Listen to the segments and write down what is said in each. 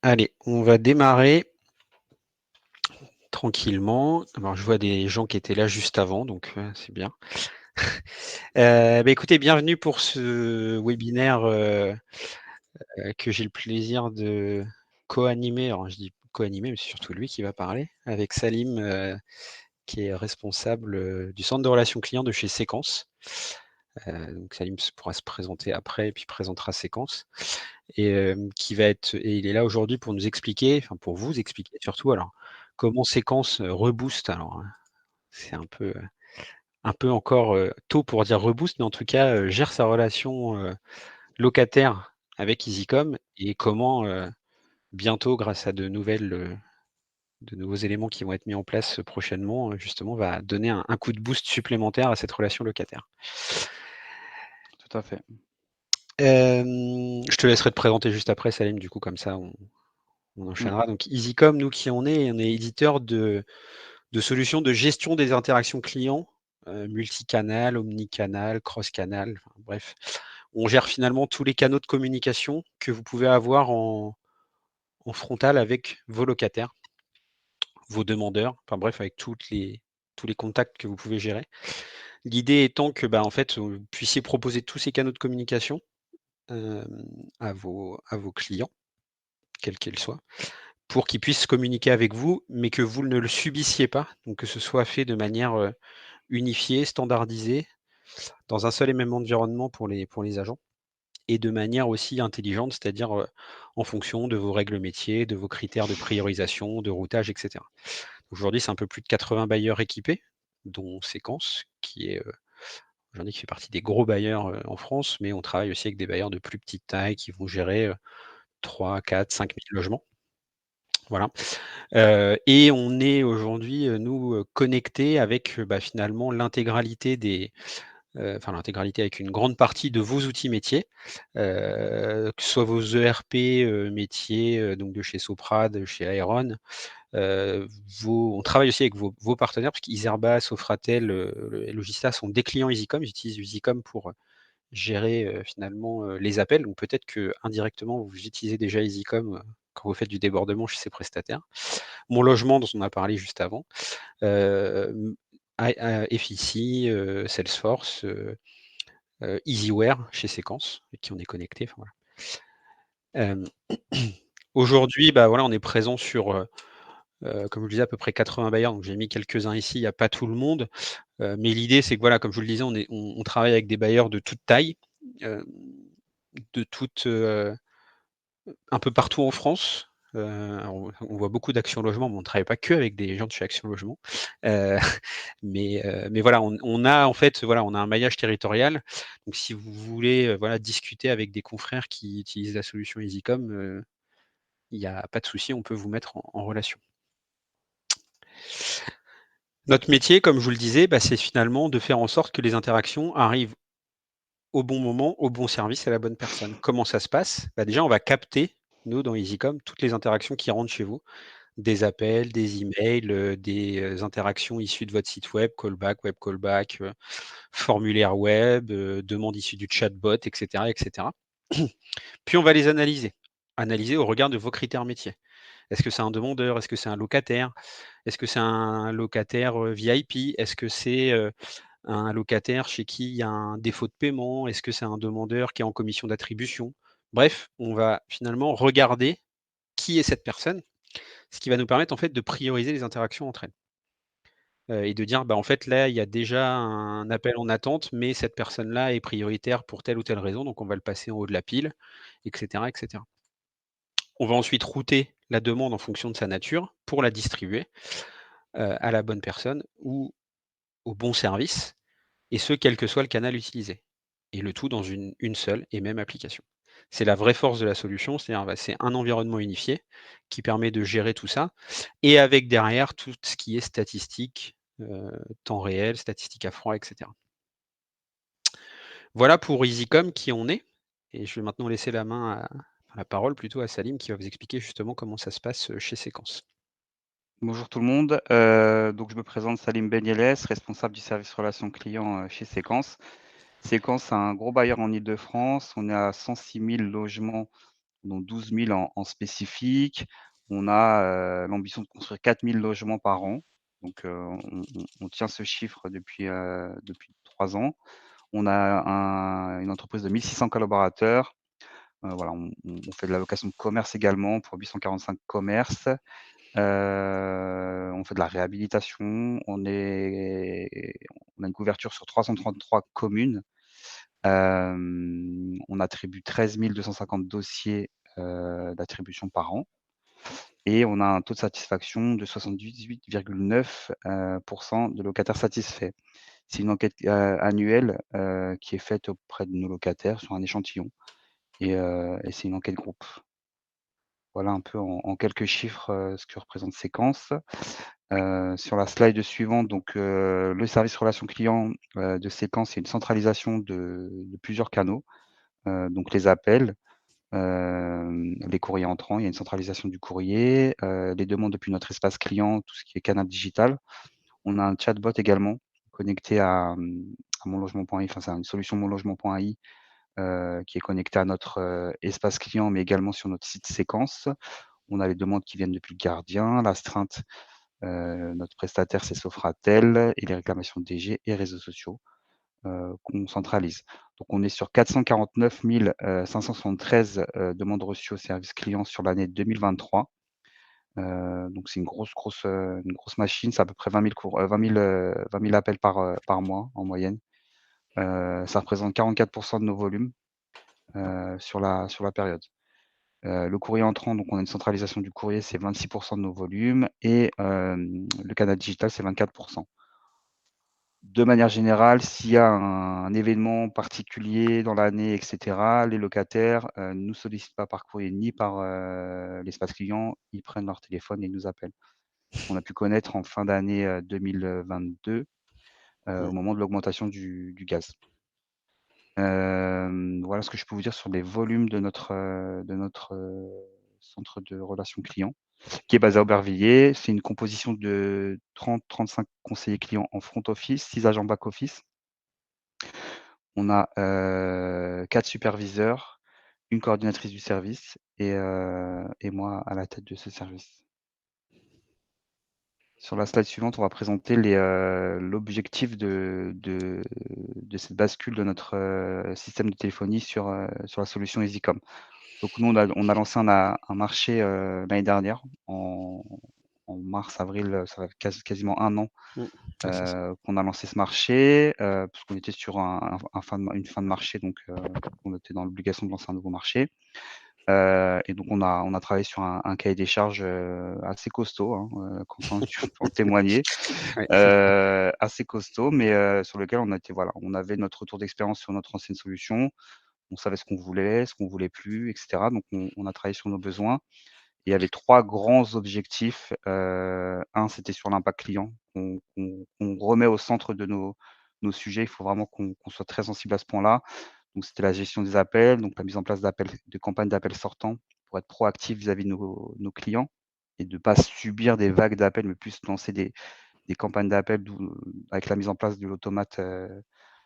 Allez, on va démarrer tranquillement. Alors, je vois des gens qui étaient là juste avant, donc c'est bien. Écoutez, bienvenue pour ce webinaire, que j'ai le plaisir de co-animer. Alors je dis co-animer, mais c'est surtout lui qui va parler, avec Salim, qui est responsable, du centre de relations clients de chez Séquence. Donc Salim pourra se présenter après et puis présentera Séquence et qui va être et il est là aujourd'hui pour nous expliquer, enfin pour vous expliquer surtout alors, comment Séquence, rebooste. Alors, c'est un peu encore, tôt pour dire reboost, mais en tout cas, gère sa relation, locataire avec Easycom et comment, bientôt grâce à de nouveaux éléments qui vont être mis en place, prochainement, justement va donner un coup de boost supplémentaire à cette relation locataire. Tout à fait. Je te laisserai te présenter juste après Salim, du coup comme ça on Mmh. enchaînera. Donc Easycom, nous qui on est éditeur de solutions de gestion des interactions clients, multicanal, omnicanal, cross-canal, enfin bref. On gère finalement tous les canaux de communication que vous pouvez avoir en frontal avec vos locataires, vos demandeurs, enfin bref, avec tous les contacts que vous pouvez gérer. L'idée étant que, bah, en fait, vous puissiez proposer tous ces canaux de communication, à vos clients, quels qu'ils soient, pour qu'ils puissent communiquer avec vous, mais que vous ne le subissiez pas, donc que ce soit fait de manière, unifiée, standardisée, dans un seul et même environnement pour les agents et de manière aussi intelligente, c'est-à-dire, en fonction de vos règles métiers, de vos critères de priorisation, de routage et cetera. Aujourd'hui, c'est un peu plus de 80 bailleurs équipés, dont Séquence qui est, j'en ai qui fait partie des gros bailleurs, en France, mais on travaille aussi avec des bailleurs de plus petite taille qui vont gérer, 3-4-5 000 logements. Voilà, et on est aujourd'hui, nous, connectés avec, bah, finalement l'intégralité des enfin l'intégralité avec une grande partie de vos outils métiers, que ce soit vos ERP, métiers, donc de chez Sopra, de chez Aeron, on travaille aussi avec vos partenaires parce qu'Iserba, Sofratel, et Logista sont des clients Easycom. Ils utilisent Easycom pour, gérer, finalement, les appels. Donc peut-être qu'indirectement, vous utilisez déjà Easycom, quand vous faites du débordement chez ces prestataires. Mon logement dont on a parlé juste avant, hem, FIC, Salesforce, Easyware chez Séquence, avec qui on est connecté, enfin voilà. Aujourd'hui, bah, voilà, on est présent sur, comme je le disais, à peu près 80 bailleurs, donc j'ai mis quelques-uns ici, il y a pas tout le monde, mais l'idée, c'est que voilà, comme je vous le disais, on travaille avec des bailleurs de toute taille, hem, de toute, un peu partout en France. Alors on voit beaucoup d'Action Logement, mais on ne travaille pas que avec des gens de chez Action Logement. Heu, mais voilà, on a en fait, voilà, on a un maillage territorial. Donc si vous voulez, voilà, discuter avec des confrères qui utilisent la solution Easycom, il y a pas de souci, on peut vous mettre en relation. Notre métier, comme je vous le disais, bah, c'est finalement de faire en sorte que les interactions arrivent au bon moment, au bon service, à la bonne personne. Comment ça se passe? Bah, déjà, on va capter, nous, dans Easycom, toutes les interactions qui rentrent chez vous. Des appels, des emails, des, interactions issues de votre site web, callback, web callback, formulaire web, demande issue du chatbot et cetera et cetera. Puis on va les analyser. Analyser au regard de vos critères métiers. Est-ce que c'est un demandeur? Est-ce que c'est un locataire? Est-ce que c'est un locataire, VIP? Est-ce que c'est, un locataire chez qui il y a un défaut de paiement? Est-ce que c'est un demandeur qui est en commission d'attribution? Bref, on va finalement regarder qui est cette personne, ce qui va nous permettre en fait de prioriser les interactions entre elles. Et de dire: «Bah, en fait, là, il y a déjà un appel en attente, mais cette personne-là est prioritaire pour telle ou telle raison, donc on va le passer en haut de la pile», et cetera, et cetera. On va ensuite router la demande en fonction de sa nature pour la distribuer, à la bonne personne ou au bon service, et ce, quel que soit le canal utilisé, et le tout dans une seule et même application. C'est la vraie force de la solution, c'est-à-dire, bah, c'est un environnement unifié qui permet de gérer tout ça et avec derrière tout ce qui est statistique, temps réel, statistiques à froid, et cetera. Voilà pour Easycom qui on est, et je vais maintenant laisser la parole plutôt à Salim qui va vous expliquer justement comment ça se passe, chez Séquence. Bonjour tout le monde, donc je me présente Salim Benyelles, responsable du service relations clients, chez Séquence. Séquence, c'est un gros bailleur en Île-de-France. On est à 106 000 logements donc 12 000 en spécifique. On a l'ambition de construire 4 000 logements par an. Donc, on tient ce chiffre depuis 3 ans. On a une entreprise de 1 600 collaborateurs. Voilà, on fait de la location de commerce également pour 845 commerces. On fait de la réhabilitation. On a une couverture sur 333 communes. On attribue 13 250 dossiers d'attribution par an et on a un taux de satisfaction de 78,9 de locataires satisfaits. C'est une enquête annuelle qui est faite auprès de nos locataires sur un échantillon et c'est une enquête groupe. Voilà un peu en quelques chiffres ce que représente Séquence. Sur la slide suivante, donc le service relation client de Séquence, c'est une centralisation de plusieurs canaux, donc les appels, les courriers entrants, il y a une centralisation du courrier, les demandes depuis notre espace client, tout ce qui est canal digital. On a un chatbot également connecté à monlogement.ai, enfin c'est une solution monlogement.ai qui est connecté à notre espace client, mais également sur notre site Séquence. On a les demandes qui viennent depuis le gardien, l'astreinte, notre prestataire c'est Sofratel et les réclamations DG et réseaux sociaux qu'on centralise. Donc on est sur 449 573 demandes reçues au service client sur l'année 2023. Donc c'est une grosse machine, c'est à peu près 20 000 appels par mois en moyenne. Ça représente 44 de nos volumes sur la période. Le courrier entrant, donc on a une centralisation du courrier, c'est 26 de nos volumes et le canal digital, c'est 24. De manière générale, s'il y a un événement particulier dans l'année et cetera, les locataires ne nous sollicitent pas par courrier ni par l'espace client, ils prennent leur téléphone et ils nous appellent. Ce qu'on a pu connaître en fin d'année 2022 Mmh. au moment de l'augmentation du gaz. Voilà ce que je peux vous dire sur les volumes de notre centre de relations clients, qui est basé à Aubervilliers. C'est une composition de 30-35 conseillers clients en front office, 6 agents back office. On a 4 superviseurs, une coordinatrice du service et moi à la tête de ce service. Sur la slide suivante, on va présenter l'objectif de cette bascule de notre système de téléphonie sur la solution EasyCom. Donc nous, on a lancé un marché l'année dernière, en mars, avril, ça fait quasiment 1 an Mmh. Ouais, c'est ça. qu'on a lancé ce marché, parce qu'on était sur une fin de marché, donc on était dans l'obligation de lancer un nouveau marché. Et donc on a travaillé sur un cahier des charges assez costaud, hein, Quentin, tu peux en témoigner, Ouais. assez costaud, mais sur lequel on avait notre retour d'expérience sur notre ancienne solution. On savait ce qu'on voulait plus, et cetera. Donc on a travaillé sur nos besoins. Il y avait 3 grands objectifs. Un, c'était sur l'impact client, qu'on remet au centre de nos sujets. Il faut vraiment qu'on soit très sensible à ce point-là. Donc c'était la gestion des appels, donc la mise en place de campagnes d'appels sortants pour être proactif vis-à-vis de nos clients et de ne pas subir des vagues d'appels, mais plus lancer des campagnes d'appels avec la mise en place de l'automate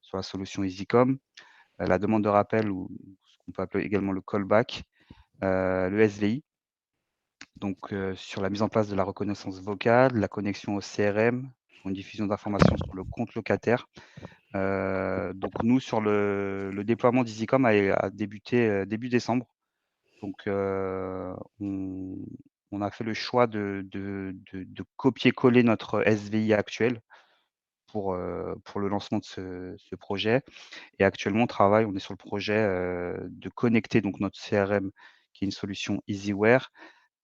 sur la solution EasyCom. La demande de rappel ou ce qu'on peut appeler également le callback, le SVI, donc sur la mise en place de la reconnaissance vocale, la connexion au CRM pour une diffusion d'informations sur le compte locataire. Donc nous, sur le déploiement d'EasyCom a débuté début décembre. Donc on a fait le choix de copier-coller notre SVI actuel pour le lancement de ce projet. Et actuellement, on est sur le projet de connecter donc notre CRM, qui est une solution Easyware,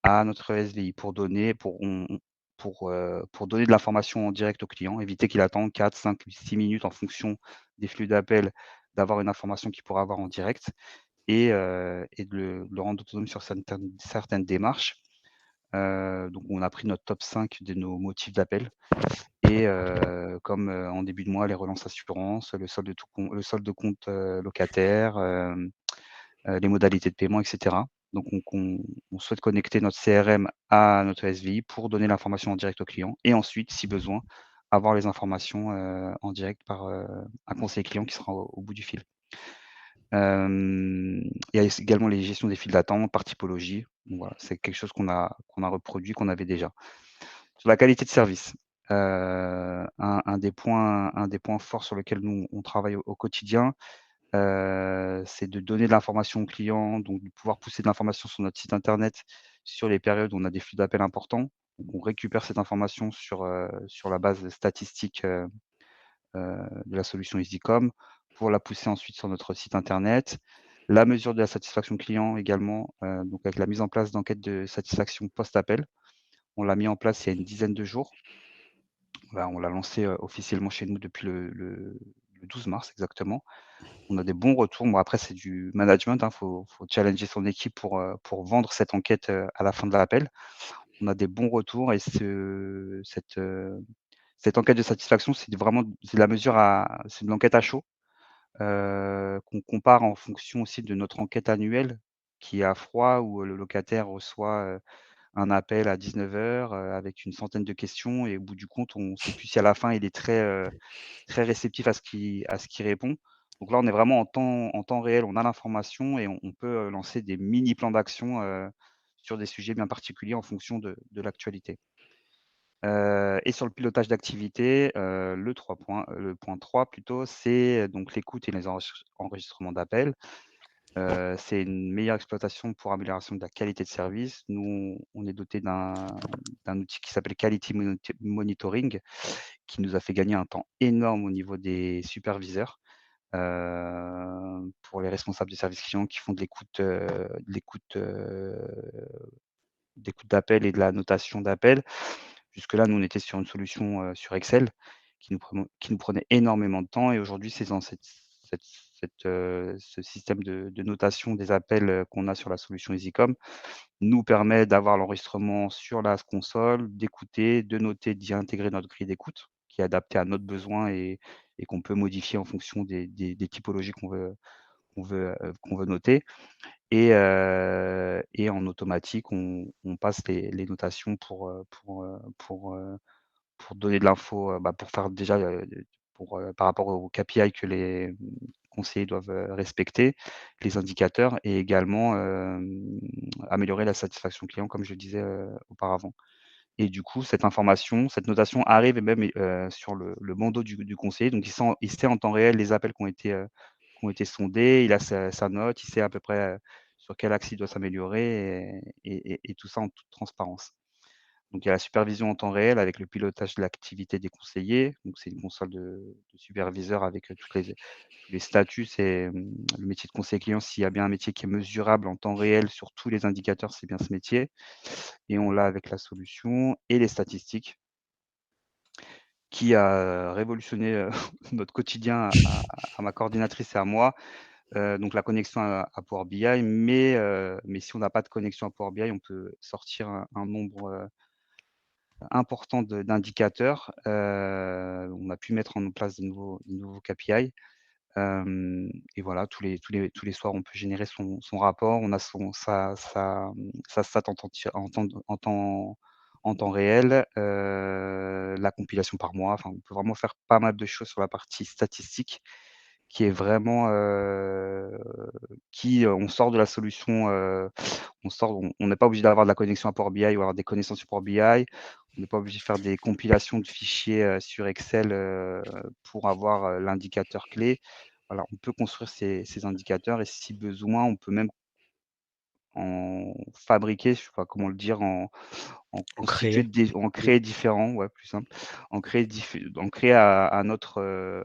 à notre SVI pour donner de l'information en direct au client, éviter qu'il attende 4, 5, 6 minutes en fonction des flux d'appels, d'avoir une information qu'il pourra avoir en direct et de le rendre autonome sur certaines démarches. Donc on a pris notre top 5 de nos motifs d'appel et comme en début de mois, les relances assurances, le solde de compte locataire, les modalités de paiement, et cetera. Donc on souhaite connecter notre CRM à notre SVI pour donner l'information en direct au client et ensuite, si besoin, avoir les informations en direct par un conseiller client qui sera au bout du fil. Il y a également les gestions des files d'attente par typologie. Donc voilà, c'est quelque chose qu'on a reproduit, qu'on avait déjà. Sur la qualité de service, un des points forts sur lesquels nous on travaille au quotidien, c'est de donner de l'information aux clients, donc de pouvoir pousser de l'information sur notre site internet sur les périodes où on a des flux d'appels importants. Donc on récupère cette information sur la base statistique, de la solution EasyCom pour la pousser ensuite sur notre site internet. La mesure de la satisfaction client également, donc avec la mise en place d'enquêtes de satisfaction post-appel. On l'a mis en place il y a une dizaine de jours. On l'a lancé, officiellement chez nous depuis le 12 mars exactement. On a des bons retours. Bon après c'est du management, hein, faut challenger son équipe pour vendre cette enquête, à la fin de l'appel. On a des bons retours et cette enquête de satisfaction, c'est de la mesure c'est de l'enquête à chaud. Qu'on compare en fonction aussi de notre enquête annuelle qui est à froid, où le locataire reçoit, un appel à 19:00, avec une centaine de questions et au bout du compte, on ne sait plus si à la fin il est très réceptif à ce qu'il répond. Donc là, on est vraiment en temps réel, on a l'information et on peut, lancer des mini plans d'action, sur des sujets bien particuliers en fonction de l'actualité. Et sur le pilotage d'activité, le point 3 plutôt, c'est donc l'écoute et les enregistrements d'appels. C'est une meilleure exploitation pour amélioration de la qualité de service. Nous, on est doté d'un outil qui s'appelle Quality Monitoring, qui nous a fait gagner un temps énorme au niveau des superviseurs, pour les responsables du service client qui font de l'écoute d'appels et de la notation d'appels. Jusque-là, nous, on était sur une solution, sur Excel qui nous prenait énormément de temps et aujourd'hui, c'est dans ce système de notation des appels, qu'on a sur la solution EasyCom, nous permet d'avoir l'enregistrement sur la console, d'écouter, de noter, d'y intégrer notre grille d'écoute qui est adaptée à notre besoin et qu'on peut modifier en fonction des typologies qu'on veut noter et en automatique, on passe les notations pour donner de l'info, pour faire déjà, par rapport aux KPI que les, conseillers doivent, respecter, les indicateurs et également, améliorer la satisfaction client comme je le disais, auparavant et du coup, cette information, cette notation arrive et même sur le bandeau du conseiller, donc il sait en temps réel les appels qui ont été sondés, il a sa note, il sait à peu près, sur quel axe il doit s'améliorer et tout ça en toute transparence. Donc il y a la supervision en temps réel avec le pilotage de l'activité des conseillers. Donc c'est une console de superviseur avec, tous les statuts. C'est, le métier de conseiller client, s'il y a bien un métier qui est mesurable en temps réel sur tous les indicateurs, c'est bien ce métier et on l'a avec la solution et les statistiques qui a révolutionné, notre quotidien à ma coordinatrice et à moi. Donc la connexion à Power BI, mais si on n'a pas de connexion à Power BI, on peut sortir un nombre, important d'indicateurs. On a pu mettre en place de nouveaux KPI. Et voilà, tous les soirs, on peut générer son rapport. On a sa stat en temps réel, la compilation par mois. Enfin, on peut vraiment faire pas mal de choses sur la partie statistique qui est vraiment, on sort de la solution, on n'est pas obligé d'avoir de la connexion à Power BI ou avoir des connaissances sur Power BI. On n'est pas obligé de faire des compilations de fichiers, sur Excel, pour avoir, l'indicateur clé. Voilà, on peut construire ces indicateurs et si besoin, on peut même en fabriquer, je sais pas comment le dire, en En constituer créer. des en Oui. créer différents, ouais, plus simple. En créer à notre,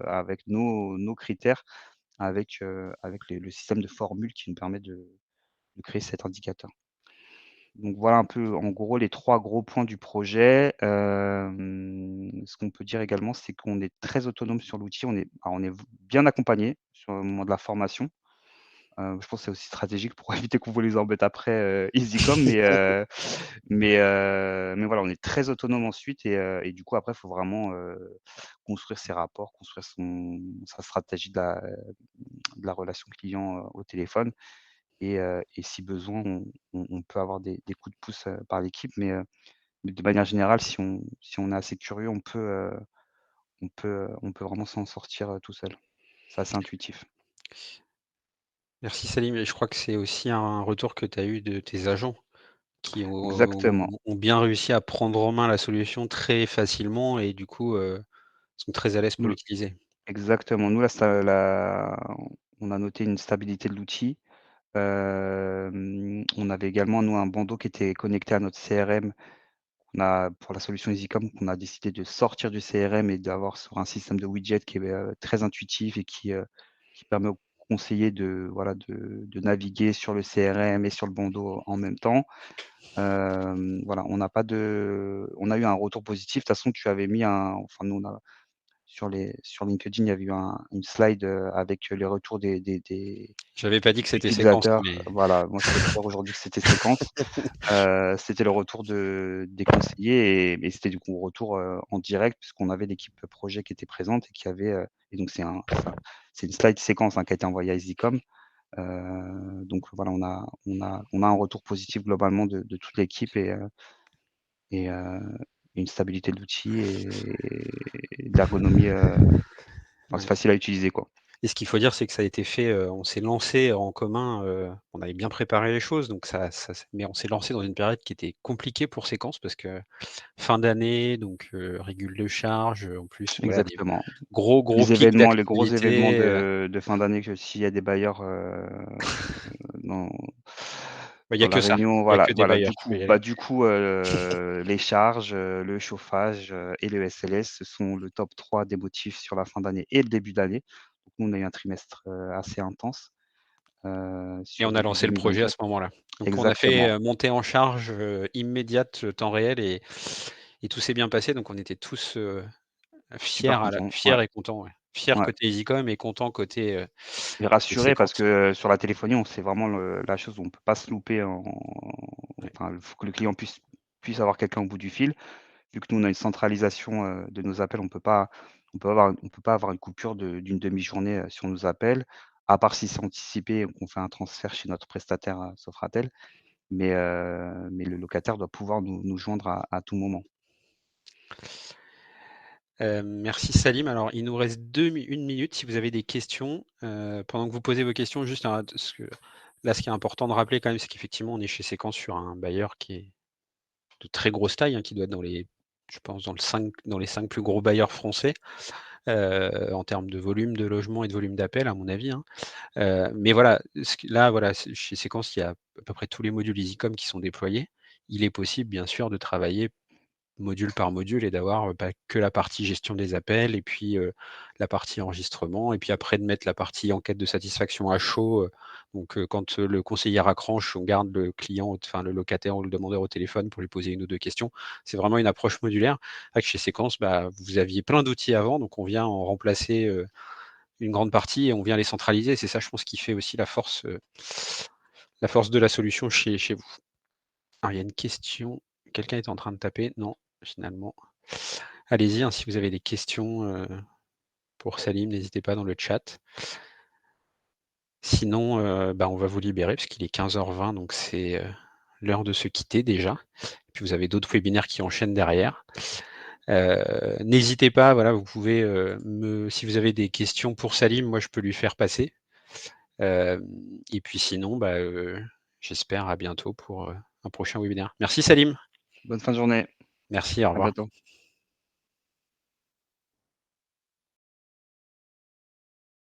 avec nos critères, avec le système de formules qui nous permet de créer cet indicateur. Donc voilà un peu, en gros, les 3 gros points du projet. Ce qu'on peut dire également, c'est qu'on est très autonome sur l'outil. On est bien accompagné sur le moment de la formation. Je pense que c'est aussi stratégique pour éviter qu'on vous les embête après, EasyCom, mais voilà, on est très autonome ensuite et du coup après, il faut vraiment, construire ses rapports, construire sa stratégie de la relation client, au téléphone et si besoin, on peut avoir des coups de pouce, par l'équipe, mais de manière générale, si on est assez curieux, on peut vraiment s'en sortir, tout seul. C'est assez intuitif. Merci Salim et je crois que c'est aussi un retour que tu as eu de tes agents qui Exactement, ont bien réussi à prendre en main la solution très facilement et du coup, sont très à l'aise pour nous l'utiliser. exactement. Nous, là, ça la on a noté une stabilité de l'outil. On avait également, nous, un bandeau qui était connecté à notre CRM. On a pour la solution EasyCom, qu'on a décidé de sortir du CRM et d'avoir sur un système de widget qui est, très intuitif et qui permet aux conseillers de, voilà, de naviguer sur le CRM et sur le bandeau en même temps. Voilà, on a eu un retour positif. De toute façon, tu avais mis nous, on a sur LinkedIn, il y avait eu une slide, avec les retours des J'avais pas dit que c'était séquence, utilisateurs. mais Voilà, moi, je peux te dire aujourd'hui que c'était séquence. C'était le retour des conseillers et c'était du coup retour, en direct puisqu'on avait l'équipe projet qui était présente et qui avait, et donc c'est une slide séquence, hein, qui a été envoyée à Easycom. Donc voilà, on a un retour positif globalement de toute l'équipe et une stabilité de l'outil et de l'ergonomie, enfin, c'est ouais. facile à utiliser, quoi. Et ce qu'il faut dire, c'est que ça a été fait, on s'est lancé en commun, on avait bien préparé les choses, donc mais on s'est lancé dans une période qui était compliquée pour Séquence parce que fin d'année, donc régule de charge, en plus, voilà, des Exactement. gros pics Les gros événements d'activité, de fin d'année, que s'il y a des bailleurs, dans bah, il y a dans la que ça, réunion, il y a voilà, que des voilà, bailleurs qui peuvent y aller. les charges, le chauffage, et le SLS, ce sont le top 3 des motifs sur la fin d'année et le début d'année. Donc nous, on a eu un trimestre, assez intense, Et sur on a début lancé le projet à 2024. ce moment-là. Donc on a fait, Exactement, montée en charge, immédiate, temps réel et tout s'est bien passé, donc on était tous, super content, ouais, fiers et contents, ouais. Fiers ouais. côté Easycom et contents Et côté rassuré parce Séquence. que, sur la téléphonie, on sait vraiment la chose où on peut pas se louper Ouais. enfin, il faut que le client puisse avoir quelqu'un au bout du fil. Vu que nous, on a une centralisation, de nos appels, on peut pas avoir une coupure d'une demi-journée, sur nos appels, à part si c'est anticipé et qu'on fait un transfert chez notre prestataire, Sofratel, mais le locataire doit pouvoir nous joindre à tout moment. Merci Salim. Alors il nous reste 1 minute si vous avez des questions. Pendant que vous posez vos questions, juste ce que là, ce qui est important de rappeler quand même, c'est qu'effectivement, on est chez Séquence sur un bailleur qui est de très grosse taille, hein, qui doit être je pense dans les 5 plus gros bailleurs français, en termes de volume de logement et de volume d'appels à mon avis, hein. Mais voilà, là, voilà, chez Séquence, il y a à peu près tous les modules EasyCom qui sont déployés. Il est possible bien sûr de travailler module par module et d'avoir, pas que la partie gestion des appels et puis, la partie enregistrement et puis après de mettre la partie enquête de satisfaction à chaud, donc quand, le conseiller raccroche, on garde le client, enfin le locataire ou le demandeur au téléphone pour lui poser 1 ou 2 questions. C'est vraiment une approche modulaire. C'est vrai que chez Séquence, bah, vous aviez plein d'outils avant, donc on vient en remplacer, une grande partie et on vient les centraliser. C'est ça, je pense, qui fait aussi la force de la solution chez vous. Alors il y a une question, quelqu'un est en train de taper? Non, finalement. Allez-y, hein, si vous avez des questions, pour Salim, n'hésitez pas dans le chat. Sinon, bah, on va vous libérer parce qu'il est 15h20, donc c'est, l'heure de se quitter déjà. Et puis vous avez d'autres webinaires qui enchaînent derrière. N'hésitez pas, voilà, vous pouvez, si vous avez des questions pour Salim, moi je peux lui faire passer. Hem et puis sinon, bah, j'espère à bientôt pour, un prochain webinaire. Merci Salim. Bonne fin de journée, Merci, au à revoir. bientôt.